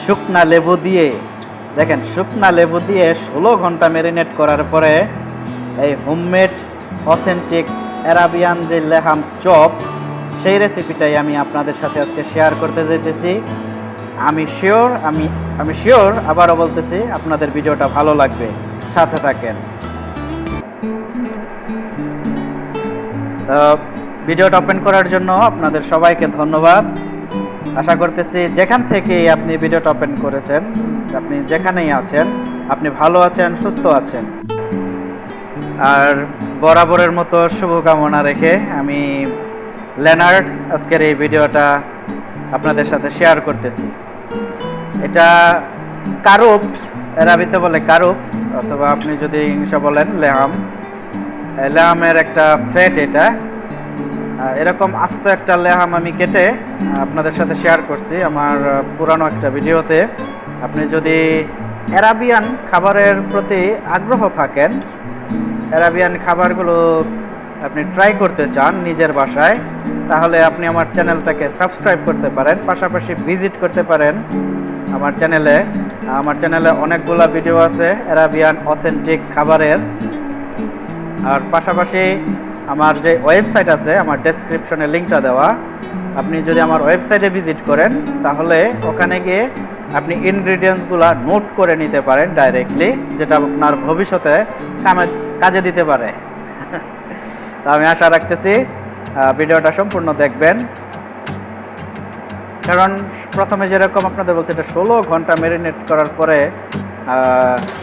শুকনা লেবু দিয়ে, দেখেন শুকনা লেবু দিয়ে 16 ঘন্টা ম্যারিনেট করার পরে এই হোমমেড অথেন্টিক অ্যারাবিয়ান যে লেহাম চপ, সেই রেসিপিটাই আমি আপনাদের সাথে আজকে শেয়ার করতে যেতেছি। আমি শিওর আবারও বলতেছি, আপনাদের ভিডিওটা ভালো লাগবে, সাথে থাকেন। ভিডিওটা ওপেন করার জন্য আপনাদের সবাইকে ধন্যবাদ। আশা করতেছি যেখান থেকে আপনি ভিডিওটা ওপেন করেছেন, আপনি যেখানেই আছেন, আপনি ভালো আছেন, সুস্থ আছেন। আর বরাবরের মতো শুভকামনা রেখে আমি লেনার্ড আজকের এই ভিডিওটা আপনাদের সাথে শেয়ার করতেছি। এটা কারুব, আরবিতে বলে কারুব, অথবা আপনি যদি ইংলিশে বলেন লেহাম। লেহামের একটা ফ্যাট এটা। এরকম আস্ত একটা লেহাম আমি কেটে আপনাদের সাথে শেয়ার করছি আমার পুরানো একটা ভিডিওতে। আপনি যদি অ্যারাবিয়ান খাবারের প্রতি আগ্রহ থাকেন, অ্যারাবিয়ান খাবারগুলো আপনি ট্রাই করতে চান নিজের বাসায়, তাহলে আপনি আমার চ্যানেলটাকে সাবস্ক্রাইব করতে পারেন, পাশাপাশি ভিজিট করতে পারেন আমার চ্যানেলে। আমার চ্যানেলে অনেকগুলো ভিডিও আছে অ্যারাবিয়ান অথেন্টিক খাবারের। আর পাশাপাশি আমার যে ওয়েবসাইট আছে, আমার ডেসক্রিপশনে লিঙ্কটা দেওয়া, আপনি যদি আমার ওয়েবসাইটে ভিজিট করেন তাহলে ওখানে গিয়ে আপনি ইনগ্রিডিয়েন্টসগুলো নোট করে নিতে পারেন ডাইরেক্টলি, যেটা আপনার ভবিষ্যতে কাজে দিতে পারে। তো আমি আশা রাখতেছি ভিডিওটা সম্পূর্ণ দেখবেন, কারণ প্রথমে যেরকম আপনাদের বলছি, এটা 16 ঘন্টা ম্যারিনেট করার পরে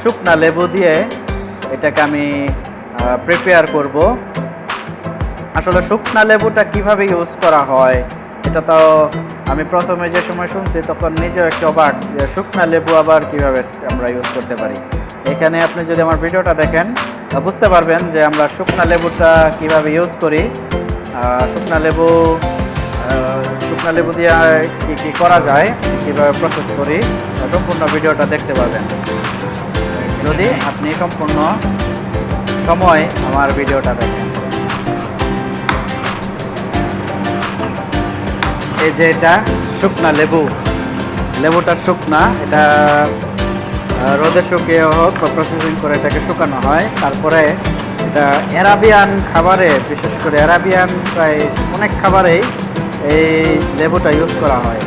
শুকনা লেবু দিয়ে এটাকে আমি প্রিপেয়ার করব। আসলে শুকনা লেবুটা কিভাবে ইউজ করা হয়, এটা তো আমি প্রথমে যে সময় শুনছি তখন নিজেও একটু অবাক যে শুকনা লেবু আবার কিভাবে আমরা ইউজ করতে পারি। এখানে আপনি যদি আমার ভিডিওটা দেখেন বুঝতে পারবেন যে আমরা শুকনা লেবুটা কিভাবে ইউজ করি। শুকনা লেবু দিয়ে কি করা যায়, কিভাবে প্রসেস করি, সম্পূর্ণ ভিডিওটা দেখতে পাবেন যদি আপনি সম্পূর্ণ সময় আমার ভিডিওটা দেখেন। এই যে এটা শুকনা লেবুটা শুকনা, এটা রোদে শুকিয়ে হোক বা প্রসেসিং করে এটাকে শুকানো হয়। তারপরে এটা অ্যারাবিয়ান খাবারে, বিশেষ করে অ্যারাবিয়ান প্রায় অনেক খাবারেই এই লেবুটা ইউজ করা হয়।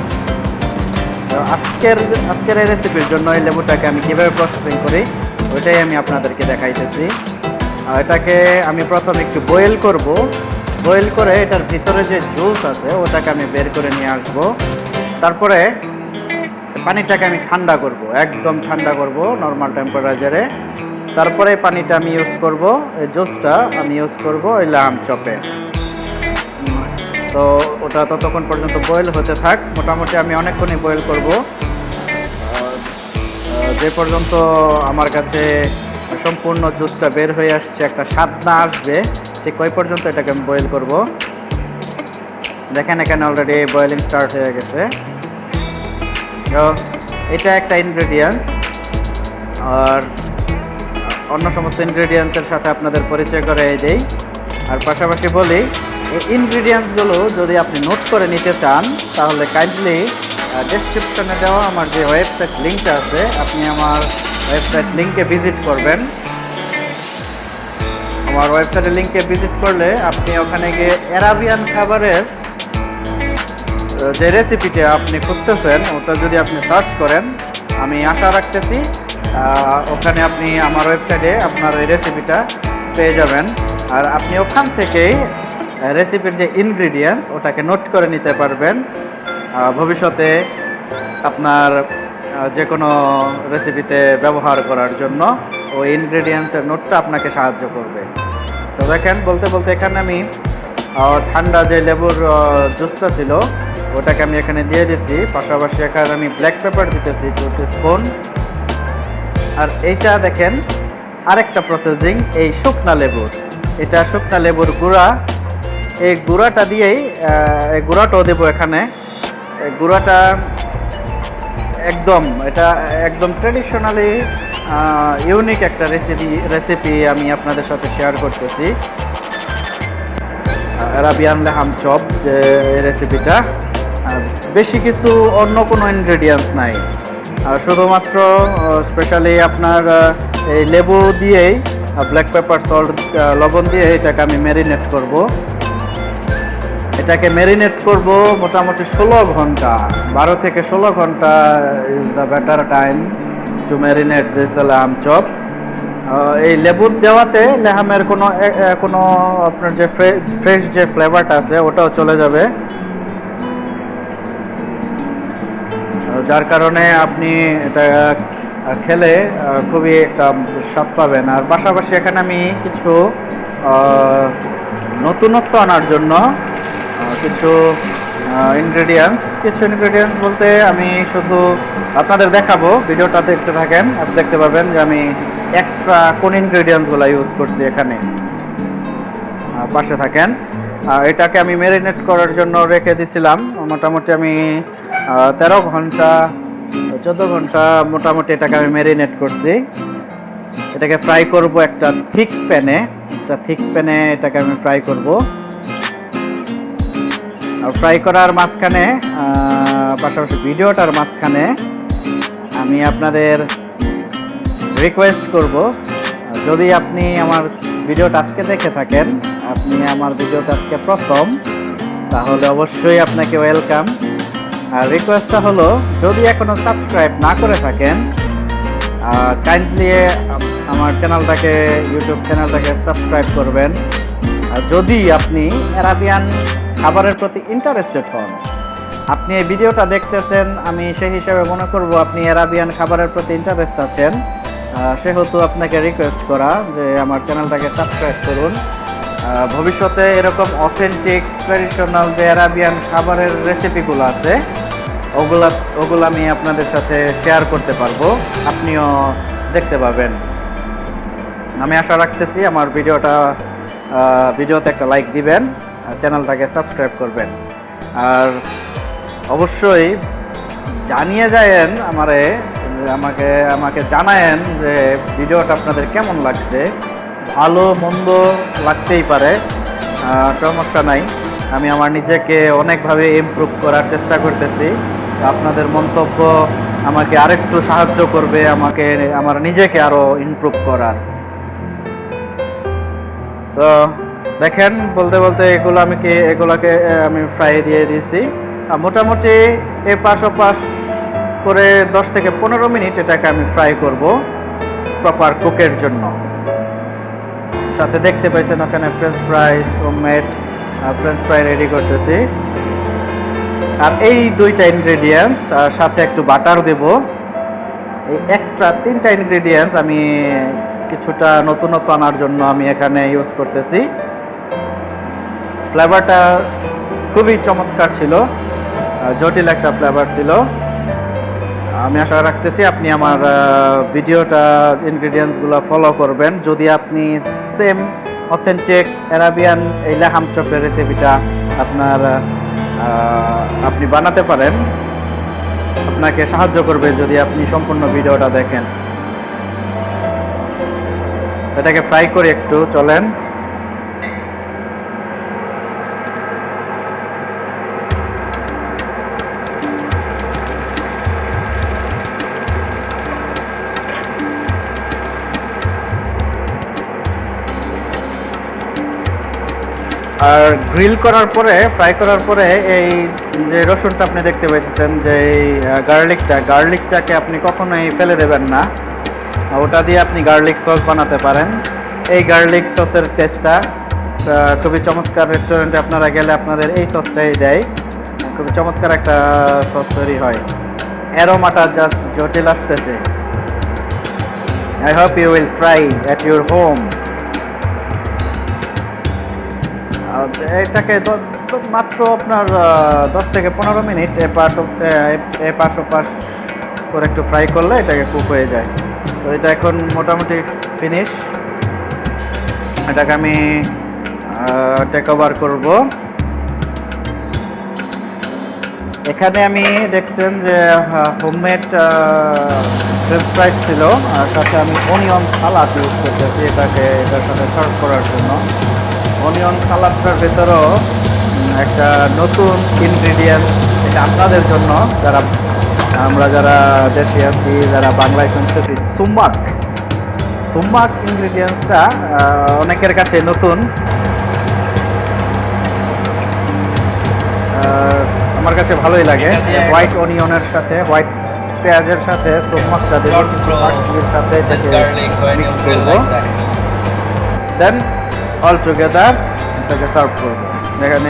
তো আজকের এই রেসিপির জন্য এই লেবুটাকে আমি কীভাবে প্রসেসিং করি ওইটাই আমি আপনাদেরকে দেখাইতেছি। এটাকে আমি প্রথমে একটু বয়েল করে এটার ভিতরে যে জুস আছে ওটাকে আমি বের করে নিয়ে আসবো। তারপরে পানিটাকে আমি ঠান্ডা করব, একদম ঠান্ডা করব নর্মাল টেম্পারেচারে। তারপরে পানিটা আমি ইউজ করব, এই জুসটা আমি ইউজ করব ওই লাম চপে। তো ওটা ততক্ষণ পর্যন্ত বয়েল হতে থাক। মোটামুটি আমি অনেকক্ষণই বয়েল করব, যে পর্যন্ত আমার কাছে সম্পূর্ণ জুসটা বের হয়ে আসছে, একটা স্বাদ না আসবে, ঠিক ওই পর্যন্ত এটাকে আমি বয়েল করব। দেখেন এখানে অলরেডি বয়েলিং স্টার্ট হয়ে গেছে। তো এটা একটা ইনগ্রেডিয়েন্টস, আর অন্য সমস্ত ইনগ্রেডিয়েন্টসের সাথে আপনাদের পরিচয় করে দেই। আর পাশাপাশি বলি, এই ইনগ্রেডিয়েন্টসগুলো যদি আপনি নোট করে নিতে চান তাহলে কাইন্ডলি ডেসক্রিপশনে দেওয়া আমার যে ওয়েবসাইট লিঙ্কটা আছে, আপনি আমার ওয়েবসাইট লিঙ্কে ভিজিট করবেন। আমার ওয়েবসাইটের লিঙ্কে ভিজিট করলে আপনি ওখানে গিয়ে অ্যারাবিয়ান খাবারের যে রেসিপিটা আপনি খুঁজতেছেন ওটা যদি আপনি সার্চ করেন, আমি আশা রাখতেছি ওখানে আপনি আমার ওয়েবসাইটে আপনার এই রেসিপিটা পেয়ে যাবেন। আর আপনি ওখান থেকেই রেসিপির যে ইনগ্রিডিয়েন্টস ওটাকে নোট করে নিতে পারবেন। ভবিষ্যতে আপনার যে কোনো রেসিপিতে ব্যবহার করার জন্য ওই ইনগ্রিডিয়েন্টসের নোটটা আপনাকে সাহায্য করবে। তো দেখেন, বলতে বলতে এখানে আমি ঠান্ডা যে লেবুর জুসটা ছিল ওটাকে আমি এখানে দিয়ে দিছি। পাশাপাশি এখানে আমি ব্ল্যাক পেপার দিতেছি 2 টিস্পুন। আর এইটা দেখেন আরেকটা প্রসেসিং, এই শুকনা লেবুর গুঁড়া, এই গুঁড়াটা দিয়েই এই গুঁড়াটাও দেবো এখানে। এই গুঁড়াটা এটা একদম ট্রেডিশনালি ইউনিক একটা রেসিপি আমি আপনাদের সাথে শেয়ার করতেছি। অ্যারাবিয়ান লেহাম চপ যে রেসিপিটা, বেশি কিছু অন্য কোনো ইনগ্রেডিয়েন্টস নাই, আর শুধুমাত্র স্পেশালি আপনার এই লেবু দিয়েই ব্ল্যাক পেপার সল্ট লবণ দিয়ে এটাকে আমি ম্যারিনেট করব। এটাকে ম্যারিনেট করব মোটামুটি 16 ঘন্টা, 12 থেকে 16 ঘন্টা is the better time to marinate this lamb chop. এই লেবু দেওয়াতে লেহামের কোনো আপনার যে ফ্রেশ যে ফ্লেভারটা আছে ওটাও চলে যাবে, যার কারণে আপনি এটা খেলে খুবই একটা স্বাদ পাবেন। আর পাশাপাশি এখানে আমি কিছু নতুনত্ব আনার জন্য কিছু ইনগ্রেডিয়েন্টস বলতে আমি শুধু আপনাদের দেখাবো, ভিডিওটা দেখতে থাকেন, আপনি দেখতে পাবেন যে আমি এক্সট্রা কোন ইনগ্রেডিয়েন্টসগুলো ইউজ করছি এখানে। পাশে থাকেন। এটাকে আমি ম্যারিনেট করার জন্য রেখে দিছিলাম মোটামুটি আমি 13 ঘন্টা 14 ঘন্টা মোটামুটি এটাকে আমি ম্যারিনেট করছি। এটাকে ফ্রাই করব একটা থিক প্যানে এটাকে আমি ফ্রাই করব। আর ফ্রাই করার মাঝখানে পাশাপাশি ভিডিওটার মাঝখানে আমি আপনাদের রিকোয়েস্ট করব, যদি আপনি আমার ভিডিওটা আজকে দেখে থাকেন, আপনি আমার ভিডিওটা আজকে প্রথম, তাহলে অবশ্যই আপনাকে ওয়েলকাম। আর রিকোয়েস্টটা হলো, যদি এখনো সাবস্ক্রাইব না করে থাকেন, কাইন্ডলি আমার চ্যানেলটাকে, ইউটিউব চ্যানেলটাকে সাবস্ক্রাইব করবেন। আর যদি আপনি আরাবিয়ান খাবারের প্রতি ইন্টারেস্টেড হন, আপনি এই ভিডিওটা দেখতেছেন, আমি সেই হিসাবে মনে করব আপনি আরাবিয়ান খাবারের প্রতি ইন্টারেস্ট আছেন, সেহেতু আপনাকে রিকোয়েস্ট করা যে আমার চ্যানেলটাকে সাবস্ক্রাইব করুন। ভবিষ্যতে এরকম অথেন্টিক ট্র্যাডিশনাল যে আরাবিয়ান খাবারের রেসিপিগুলো আছে ওগুলো আমি আপনাদের সাথে শেয়ার করতে পারবো, আপনিও দেখতে পাবেন। আমি আশা রাখতেছি আমার ভিডিওতে একটা লাইক দিবেন, চ্যানেলটাকে সাবস্ক্রাইব করবেন। আর অবশ্যই জানিয়ে যায়েন আমাকে জানায়েন যে ভিডিওটা আপনাদের কেমন লাগছে। ভালো মন্দ লাগতেই পারে, সমস্যা নাই। আমি আমার নিজেকে অনেকভাবে ইমপ্রুভ করার চেষ্টা করতেছি। আপনাদের মন্তব্য আমাকে আরেকটু সাহায্য করবে আমার নিজেকে আরো ইমপ্রুভ করার। তো দেখেন, বলতে বলতে এগুলাকে আমি ফ্রাই দিয়ে দিয়েছি। মোটামুটি এপাশ ওপাশ করে 10 থেকে 15 মিনিট এটাকে আমি ফ্রাই করব প্রপার কুকের জন্য। সাথে দেখতে পাইছেন ওখানে French fries, homemade French fry ready করতেছি। আর এই 2টা ইনগ্রেডিয়েন্টস সাথে একটু বাটার দেব। এই এক্সট্রা 3টা ইনগ্রেডিয়েন্টস আমি কিছুটা নতুনত্ব আনার জন্য আমি এখানে ইউজ করতেছি। ফ্লেভারটা খুবই চমৎকার ছিল, জটিল একটা ফ্লেভার ছিল। আমি আশা রাখতেছি আপনি আমার ভিডিওটা ইনগ্রেডিয়েন্টসগুলো ফলো করবেন। যদি আপনি সেম অথেন্টিক আরাবিয়ান এই লাহাম চপের রেসিপিটা আপনি বানাতে পারেন, আপনাকে সাহায্য করবে যদি আপনি সম্পূর্ণ ভিডিওটা দেখেন। এটাকে ফ্রাই করে একটু চলেন। আর গ্রিল করার পরে, ফ্রাই করার পরে এই যে রসুনটা আপনি দেখতে পাচ্ছেন, যে গার্লিকটাকে আপনি কখনোই ফেলে দেবেন না। ওটা দিয়ে আপনি গার্লিক সস বানাতে পারেন। এই গার্লিক সসের টেস্টটা খুবই চমৎকার। রেস্টুরেন্টে আপনারা গেলে আপনাদের এই সসটাই দেয়, খুবই চমৎকার একটা সস তৈরি হয়। অ্যারোমাটা জাস্ট জটিল আসতেছে। I hope you will try at your home. এটাকে মাত্র আপনার 10 থেকে 15 মিনিট এপাশ ওপাশ করে একটু ফ্রাই করলে এটাকে কুক হয়ে যায়। তো এটা এখন মোটামুটি ফিনিশ। এটাকে আমি টেক ওভার করব। এখানে আমি দেখছেন যে হোমমেড ফ্রেঞ্চ ফ্রাইস ছিল, আর সাথে আমি অনিয়ন সালাদ ইউজ করতেছি এটার সাথে সার্ভ করার জন্য। অনিয়ন সালাদটার ভেতরেও একটা নতুন ইনগ্রিডিয়েন্ট, এটা আপনাদের জন্য যারা আমরা যারা দেশে আছি, যারা বাংলায় শুনতেছি, সুমাক সুমাক ইনগ্রিডিয়েন্টসটা অনেকের কাছে নতুন। আমার কাছে ভালোই লাগে। হোয়াইট অনিয়নের সাথে, হোয়াইট পেঁয়াজের সাথে সুমাকটা দেবো, কিছু পাখির সাথে মিক্স করবো, দেন অল টুগেদার এটাকে সার্ভ করবো। দেখেন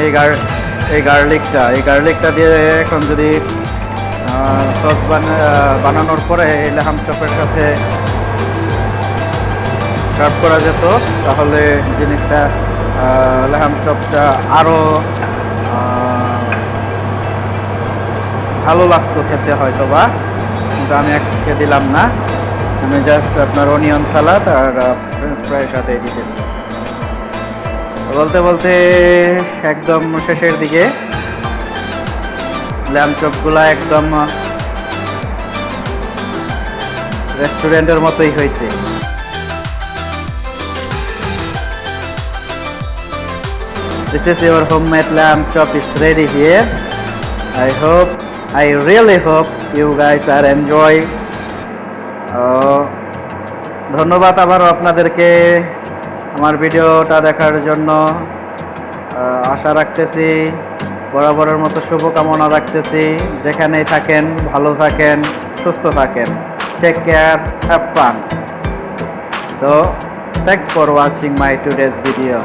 এই গার্লিকটা দিয়ে এখন যদি সস বানানোর পরে এই লেহাম চপের সাথে সার্ভ করা যেত, তাহলে জিনিসটা লেহাম চপটা আরও ভালো লাগতো খেতে হয়তো বা, কিন্তু আমি আজকে দিলাম না। আমি জাস্ট আপনার অনিয়ন সালাদ আর ফ্রেঞ্চ ফ্রাইয়ের সাথে দিতেছি। বলতে বলতে একদম শেষের দিকে ল্যাম্প চপগুলা একদম রেস্টুরেন্টের মতোই হয়েছে। This is your homemade lamb chop is ready here. I really hope you guys are enjoying. ধন্যবাদ আবারও আপনাদেরকে আমার ভিডিওটা দেখার জন্য। আশা রাখতেছি, বরাবরের মতো শুভকামনা রাখতেছি, যেখানেই থাকেন ভালো থাকেন, সুস্থ থাকেন। Take care, have fun. So thanks for watching my today's video.